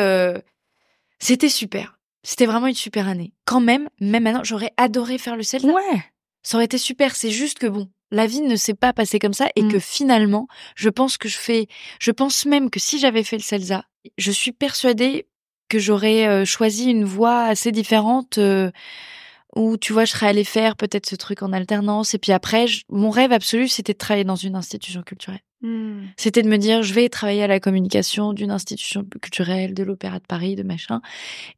super. C'était vraiment une super année. Quand même maintenant, j'aurais adoré faire le CELSA. Ouais. Ça aurait été super. C'est juste que bon, la vie ne s'est pas passée comme ça et que finalement, je pense même que si j'avais fait le CELSA, je suis persuadée que j'aurais choisi une voie assez différente où, tu vois, je serais allée faire peut-être ce truc en alternance. Et puis après, mon rêve absolu, c'était de travailler dans une institution culturelle. C'était de me dire, je vais travailler à la communication d'une institution culturelle, de l'Opéra de Paris, de machin.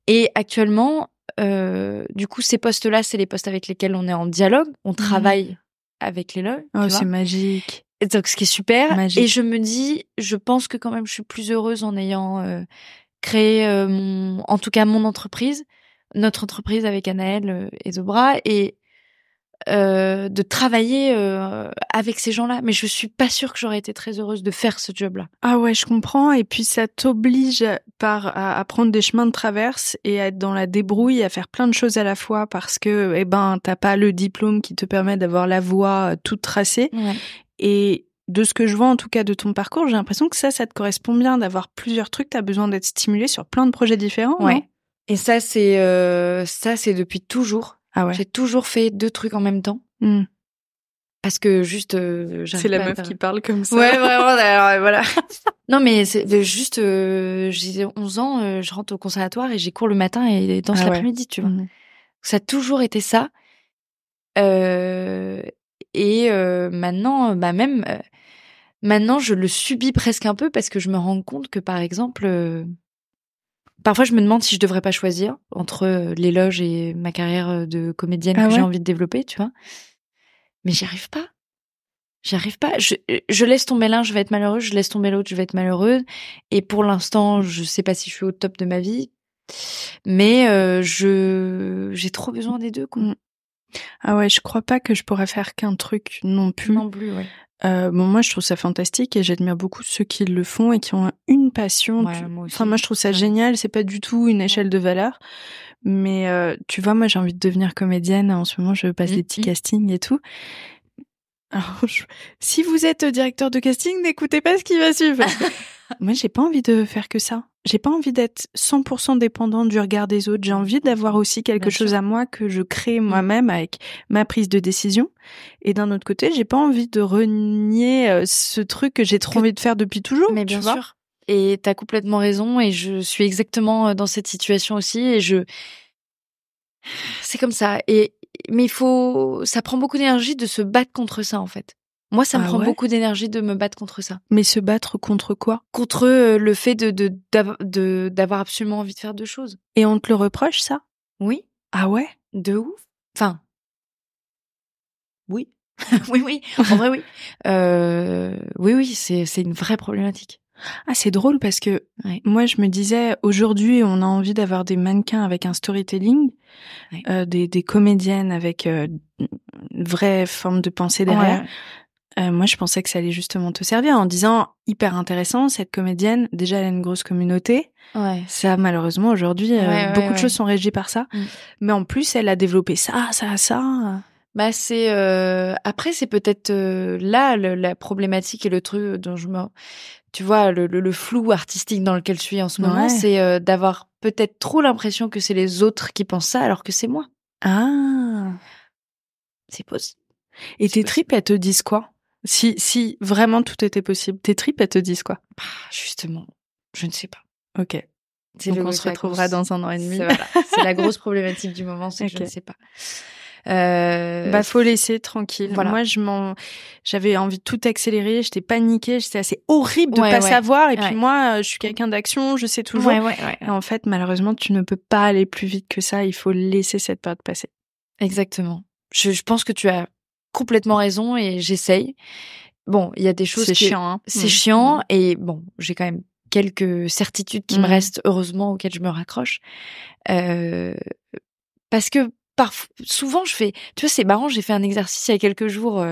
Et actuellement, du coup, ces postes-là, c'est les postes avec lesquels on est en dialogue. On travaille avec les loges. Oh, c'est magique. Et donc, ce qui est super. Magique. Et je me dis, je pense que quand même, je suis plus heureuse en ayant créé en tout cas, mon entreprise, notre entreprise avec Anaël et Zobra, et de travailler avec ces gens-là. Mais je suis pas sûre que j'aurais été très heureuse de faire ce job-là. Ah ouais, je comprends. Et puis ça t'oblige à prendre des chemins de traverse et à être dans la débrouille, à faire plein de choses à la fois parce que t'as pas le diplôme qui te permet d'avoir la voie toute tracée. Ouais. Et de ce que je vois en tout cas de ton parcours, j'ai l'impression que ça te correspond bien d'avoir plusieurs trucs. T'as besoin d'être stimulé sur plein de projets différents. Ouais. Non ? Et ça c'est depuis toujours. Ah ouais. J'ai toujours fait 2 trucs en même temps. Parce que juste c'est la meuf qui parle comme ça. Ouais, vraiment, alors, voilà. Non mais c'est juste j'ai 11 ans, je rentre au conservatoire et j'ai cours le matin et danse l'après-midi, tu vois. Ça a toujours été ça. Et maintenant maintenant je le subis presque un peu parce que je me rends compte que par exemple parfois, je me demande si je devrais pas choisir entre les loges et ma carrière de comédienne que j'ai envie de développer, tu vois. Mais j'y arrive pas. Je laisse tomber l'un, je vais être malheureuse. Je laisse tomber l'autre, je vais être malheureuse. Et pour l'instant, je sais pas si je suis au top de ma vie. Mais j'ai trop besoin des deux, quoi. Ah ouais, je crois pas que je pourrais faire qu'un truc non plus. Non plus, ouais. Moi, je trouve ça fantastique et j'admire beaucoup ceux qui le font et qui ont une passion. Ouais, moi aussi. Enfin, moi, je trouve ça génial. C'est pas du tout une échelle de valeur. Mais tu vois, moi, j'ai envie de devenir comédienne. En ce moment, je passe des petits castings et tout. Alors, si vous êtes directeur de casting, n'écoutez pas ce qui va suivre. Moi, j'ai pas envie de faire que ça. J'ai pas envie d'être 100% dépendante du regard des autres. J'ai envie d'avoir aussi quelque chose à moi que je crée moi-même avec ma prise de décision. Et d'un autre côté, j'ai pas envie de renier ce truc que j'ai trop envie de faire depuis toujours. Mais bien sûr. Et t'as complètement raison. Et je suis exactement dans cette situation aussi. Et c'est comme ça. Mais ça prend beaucoup d'énergie de se battre contre ça, en fait. Moi, ça me prend beaucoup d'énergie de me battre contre ça. Mais se battre contre quoi ? Contre le fait d'avoir absolument envie de faire 2 choses. Et on te le reproche, ça ? Oui. Ah ouais ? De ouf. Enfin. Oui. oui. En vrai, oui. Oui, c'est une vraie problématique. Ah, c'est drôle parce que moi, je me disais, aujourd'hui, on a envie d'avoir des mannequins avec un storytelling, des comédiennes avec une vraie forme de pensée derrière. Moi, je pensais que ça allait justement te servir en disant, hyper intéressant, cette comédienne, déjà, elle a une grosse communauté. Ouais. Ça, malheureusement, aujourd'hui, beaucoup de choses sont régies par ça. Mais en plus, elle a développé ça. Bah, après, c'est peut-être là la problématique et le truc dont tu vois, le flou artistique dans lequel je suis en ce moment, c'est d'avoir peut-être trop l'impression que c'est les autres qui pensent ça alors que c'est moi. Ah. C'est possible. Et tes tripes, elles te disent quoi ? Si vraiment tout était possible, tes tripes, elles te disent quoi ? Justement, je ne sais pas. Ok. Donc on se retrouvera dans 1 an et demi. C'est la grosse problématique du moment, c'est que je ne sais pas. Faut laisser tranquille. Voilà. Moi, j'avais envie de tout accélérer, j'étais paniquée, j'étais assez horrible de pas savoir. Et puis moi, je suis quelqu'un d'action, je sais toujours. Et en fait, malheureusement, tu ne peux pas aller plus vite que ça. Il faut laisser cette période passer. Exactement. Je pense que tu as complètement raison et j'essaye. Bon, il y a des choses c'est chiant, hein. C'est chiant et bon, j'ai quand même quelques certitudes qui me restent, heureusement, auxquelles je me raccroche. Parce que souvent je fais, tu vois, c'est marrant, j'ai fait un exercice il y a quelques jours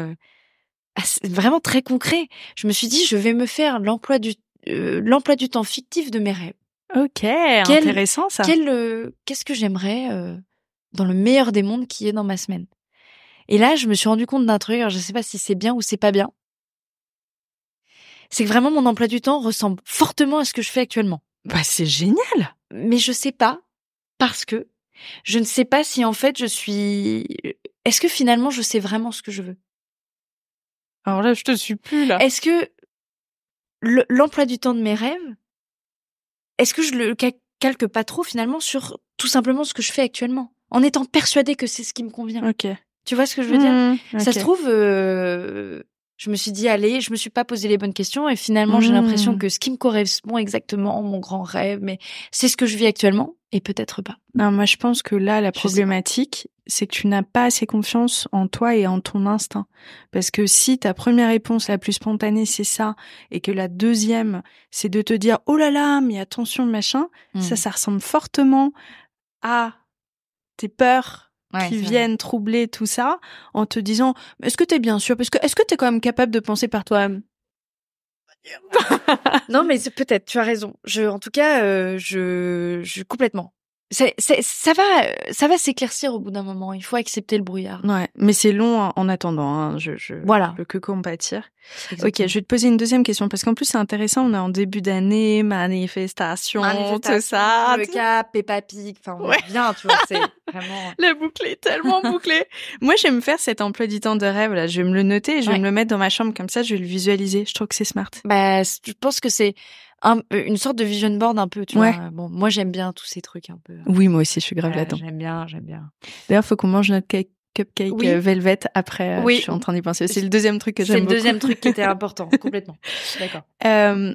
vraiment très concret. Je me suis dit, je vais me faire l'emploi du temps fictif de mes rêves. Ok, intéressant ça. Qu'est-ce que j'aimerais dans le meilleur des mondes qui est dans ma semaine. Et là, je me suis rendu compte d'un truc, alors je sais pas si c'est bien ou c'est pas bien. C'est que vraiment mon emploi du temps ressemble fortement à ce que je fais actuellement. Bah, c'est génial. Mais je sais pas, parce que je ne sais pas si en fait est-ce que finalement je sais vraiment ce que je veux? Alors là, je te suis plus là. Est-ce que l'emploi du temps de mes rêves, est-ce que calque pas trop finalement sur tout simplement ce que je fais actuellement, en étant persuadée que c'est ce qui me convient. Ok. Tu vois ce que je veux dire? Ok. Ça se trouve, je me suis dit allez, je me suis pas posé les bonnes questions et finalement j'ai l'impression que ce qui me correspond exactement, mon grand rêve, mais c'est ce que je vis actuellement et peut-être pas. Non, moi je pense que là la problématique, c'est que tu n'as pas assez confiance en toi et en ton instinct. Parce que si ta première réponse la plus spontanée c'est ça, et que la deuxième c'est de te dire oh là là mais attention machin, ça ressemble fortement à tes peurs qui viennent troubler tout ça, en te disant est-ce que t'es bien sûr, parce que est-ce que t'es quand même capable de penser par toi-même? Non mais c'est peut-être, tu as raison. En tout cas, je complètement. Ça va s'éclaircir au bout d'un moment. Il faut accepter le brouillard. Ouais, mais c'est long en attendant. Hein. Je voilà. peux que compatir. Exactement. Ok, je vais te poser une deuxième question parce qu'en plus c'est intéressant. On est en début d'année, manifestation, tout ça. Le cap, Peppa Pig. Enfin, on est bien, tu vois. C'est vraiment. La boucle est tellement bouclée. Moi, je vais me faire cet emploi du temps de rêve là. Je vais me le noter et je vais me le mettre dans ma chambre comme ça. Je vais le visualiser. Je trouve que c'est smart. Bah, je pense que c'est une sorte de vision board un peu, tu vois. Bon, moi j'aime bien tous ces trucs un peu. Oui, moi aussi, je suis grave là-dedans. J'aime bien. D'ailleurs, faut qu'on mange notre cupcake Velvet après. Oui. Je suis en train d'y penser. C'est le deuxième truc que j'aime beaucoup. C'est le deuxième truc qui était important, complètement. D'accord.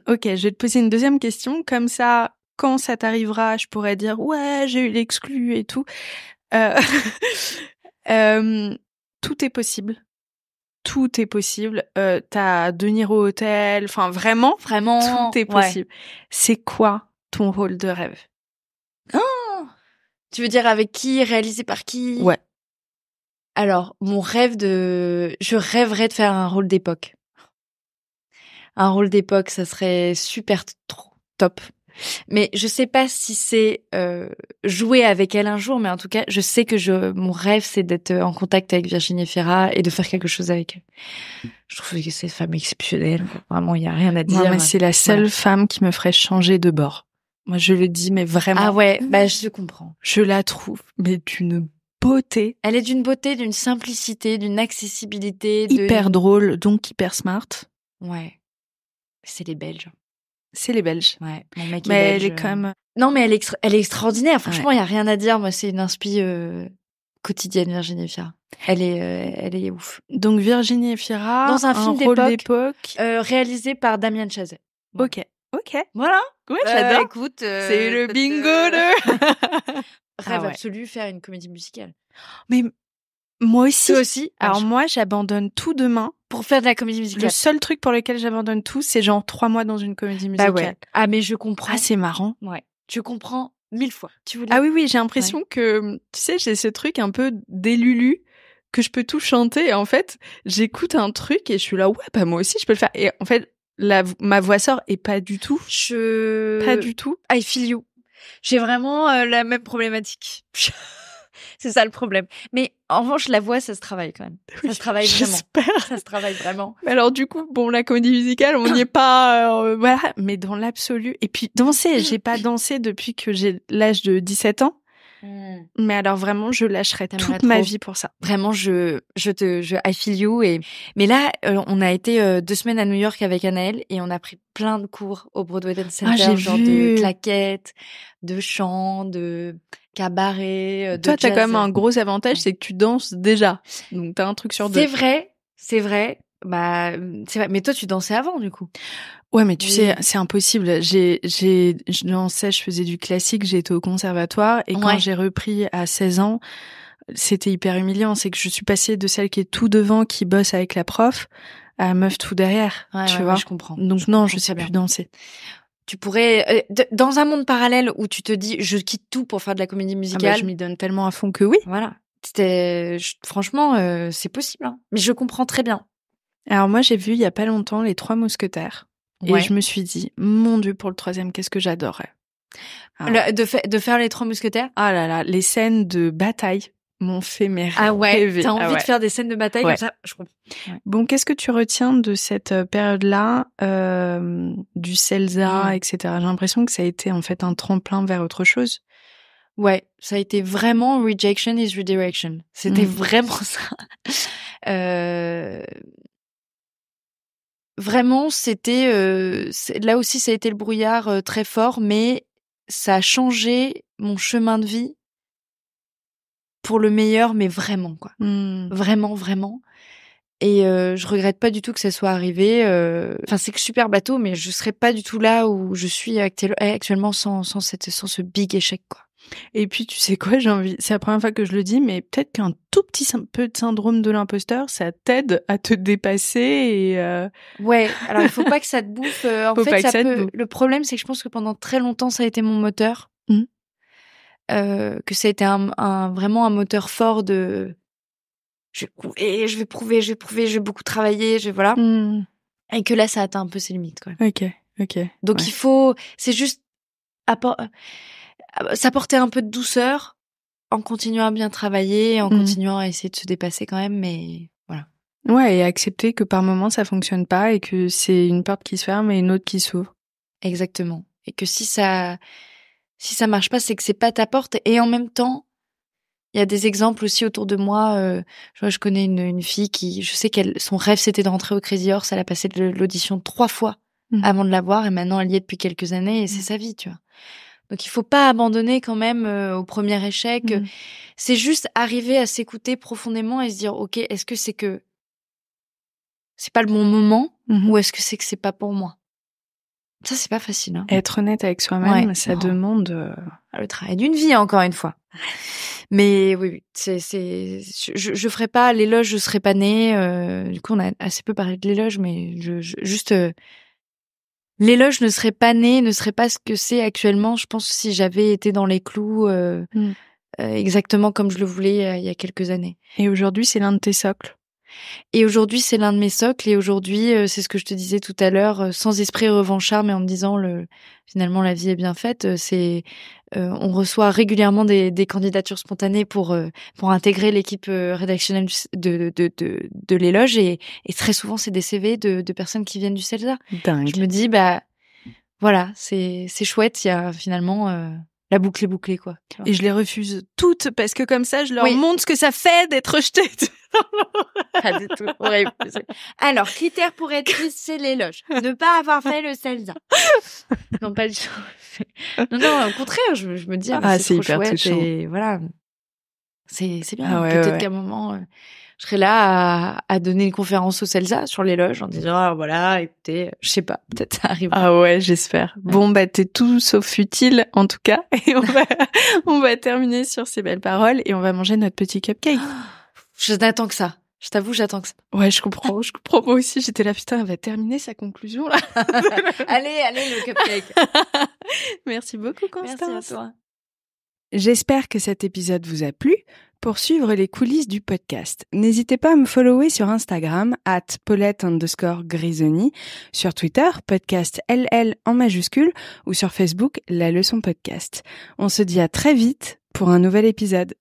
Ok, je vais te poser une deuxième question. Comme ça, quand ça t'arrivera, je pourrais dire ouais, j'ai eu l'exclu et tout. Tout est possible. Tout est possible. T'as De Niro au hôtel. Enfin, vraiment, tout est possible. C'est quoi ton rôle de rêve? Oh, tu veux dire avec qui, réalisé par qui? Ouais. Alors, je rêverais de faire un rôle d'époque. Un rôle d'époque, ça serait super top. Mais je sais pas si c'est jouer avec elle un jour, mais en tout cas, je sais que mon rêve, c'est d'être en contact avec Virginie Fira et de faire quelque chose avec elle. Je trouve que cette femme exceptionnelle. Vraiment, il y a rien à dire. Non, mais c'est la seule femme qui me ferait changer de bord. Moi, je le dis, mais vraiment. Ah ouais, bah je comprends. Je la trouve, mais d'une beauté. Elle est d'une beauté, d'une simplicité, d'une accessibilité. Hyper drôle, donc hyper smart. Ouais. C'est les Belges. C'est les Belges. Ouais. Mon mec mais est belge. Elle est quand même. Non, mais elle est extraordinaire. Franchement, il y a rien à dire. Moi, c'est une inspi quotidienne, Virginie Fira. Elle est ouf. Donc Virginie Fira dans un film rôle d'époque, réalisé par Damien Chazelle. Ouais. Ok. Voilà. Ouais, j'adore. Écoute, c'est le bingo de rêve absolu, faire une comédie musicale. Mais moi aussi. Toi aussi. Alors moi, j'abandonne tout demain pour faire de la comédie musicale. Le seul truc pour lequel j'abandonne tout, c'est genre 3 mois dans une comédie musicale. Bah ouais. Ah mais je comprends. Ah c'est marrant. Ouais. Je comprends 1000 fois. Ah oui, j'ai l'impression que, tu sais, j'ai ce truc un peu délulu que je peux tout chanter. Et en fait, j'écoute un truc et je suis là, ouais, bah moi aussi, je peux le faire. Et en fait, ma voix sort et pas du tout. Pas du tout. I feel you. J'ai vraiment la même problématique. C'est ça le problème. Mais en revanche, la voix, ça se travaille quand même. Ça se travaille vraiment. Ça se travaille vraiment. Mais alors du coup, bon, la comédie musicale, on n'y est pas, voilà. Mais dans l'absolu. Et puis danser, j'ai pas dansé depuis que j'ai l'âge de 17 ans. Mais alors vraiment, je lâcherais toute ma vie pour ça. Vraiment, I feel you. Mais là, on a été 2 semaines à New York avec Anaël et on a pris plein de cours au Broadway Dance Center, genre de claquettes, de chant, de cabaret, de Toi, t'as jazz. quand même un gros avantage, c'est que tu danses déjà. Donc t'as un truc sur 2. C'est vrai. Bah, c'est vrai. Mais toi, tu dansais avant, du coup. Ouais, mais tu sais, c'est impossible. Je dansais, je faisais du classique, j'ai été au conservatoire et quand j'ai repris à 16 ans, c'était hyper humiliant. C'est que je suis passée de celle qui est tout devant, qui bosse avec la prof, à meuf tout derrière. Tu vois. Je comprends. Donc non, je sais plus danser. Tu pourrais, dans un monde parallèle où tu te dis, je quitte tout pour faire de la comédie musicale. Ah bah, je m'y donne tellement à fond que oui. Voilà. Franchement, c'est possible, hein. Mais je comprends très bien. Alors moi, j'ai vu il y a pas longtemps Les 3 Mousquetaires. Et je me suis dit, mon Dieu, pour le 3e, qu'est-ce que j'adorerais. De faire Les 3 Mousquetaires. Ah là là, les scènes de bataille m'ont fait mes rêver. Ah ouais, t'as envie de faire des scènes de bataille comme ça, je comprends. Ouais. Bon, qu'est-ce que tu retiens de cette période-là, du CELSA, etc. J'ai l'impression que ça a été en fait un tremplin vers autre chose. Ouais, ça a été vraiment rejection is redirection. C'était vraiment ça. Vraiment, c'était là aussi ça a été le brouillard très fort, mais ça a changé mon chemin de vie pour le meilleur, mais vraiment, quoi. Vraiment, vraiment. Et je regrette pas du tout que ça soit arrivé. Enfin, c'est que super bateau, mais je serais pas du tout là où je suis actuellement sans ce big échec, quoi. Et puis, tu sais quoi, c'est la première fois que je le dis, mais peut-être qu'un tout petit peu de syndrome de l'imposteur, ça t'aide à te dépasser et Ouais, alors il faut pas que ça te bouffe. En fait, le problème, c'est que je pense que pendant très longtemps, ça a été mon moteur. Que ça a été vraiment un moteur fort de je vais prouver, je vais beaucoup travailler, voilà. Et que là, ça atteint un peu ses limites, quoi. Ok. Donc c'est juste s'apporter un peu de douceur en continuant à bien travailler, en continuant à essayer de se dépasser quand même, mais voilà. Ouais, et accepter que par moments ça fonctionne pas et que c'est une porte qui se ferme et une autre qui s'ouvre. Exactement. Et que si ça marche pas, c'est que c'est pas ta porte. Et en même temps, il y a des exemples aussi autour de moi. Je connais une fille qui, je sais son rêve c'était de rentrer au Crazy Horse. Elle a passé l'audition 3 fois avant de l'avoir et maintenant elle y est depuis quelques années et c'est sa vie, tu vois. Donc il faut pas abandonner quand même au premier échec. C'est juste arriver à s'écouter profondément et se dire ok, est-ce que c'est que c'est pas le bon moment ou est-ce que c'est pas pour moi? Ça c'est pas facile. Hein. Être honnête avec soi-même, ça demande le travail d'une vie encore une fois. Mais oui, je ferai pas l'éloge, je serais pas née. Du coup on a assez peu parlé de l'éloge, mais l'éloge ne serait pas né, ne serait pas ce que c'est actuellement. Je pense si j'avais été dans les clous exactement comme je le voulais il y a quelques années. Et aujourd'hui, c'est l'un de tes socles. Et aujourd'hui, c'est l'un de mes socles. Et aujourd'hui, c'est ce que je te disais tout à l'heure, sans esprit revanchard, mais en me disant finalement la vie est bien faite. On reçoit régulièrement des candidatures spontanées pour intégrer l'équipe rédactionnelle de l'éloge et très souvent c'est des CV de personnes qui viennent du CELSA. Dingue. Je me dis voilà, c'est chouette, il y a finalement la boucle est bouclée, quoi. Et je les refuse toutes parce que comme ça je leur montre ce que ça fait d'être rejetée. Pas du tout. Horrible. Alors, critère pour être triste, c'est l'éloge. Ne pas avoir fait le CELSA. Non, pas du tout. Non, au contraire, je me dis, c'est trop hyper chouette touchant. et voilà. C'est bien. Peut-être qu'à un moment, je serai là à donner une conférence au CELSA sur l'éloge en disant, voilà, écoutez, je sais pas, peut-être ça arrive. Ah ouais, j'espère. Bon, t'es tout sauf utile, en tout cas. Et on va terminer sur ces belles paroles et on va manger notre petit cupcake. Je n'attends que ça. Je t'avoue, j'attends que ça. Ouais, je comprends. Moi aussi, j'étais là, putain, elle va terminer sa conclusion, là. Allez, le cupcake. Merci beaucoup, Constance. Merci à toi. J'espère que cet épisode vous a plu. Pour suivre les coulisses du podcast, n'hésitez pas à me follower sur Instagram, @Paulette_Grisoni, sur Twitter, podcast LL en majuscule, ou sur Facebook, La Leçon Podcast. On se dit à très vite pour un nouvel épisode.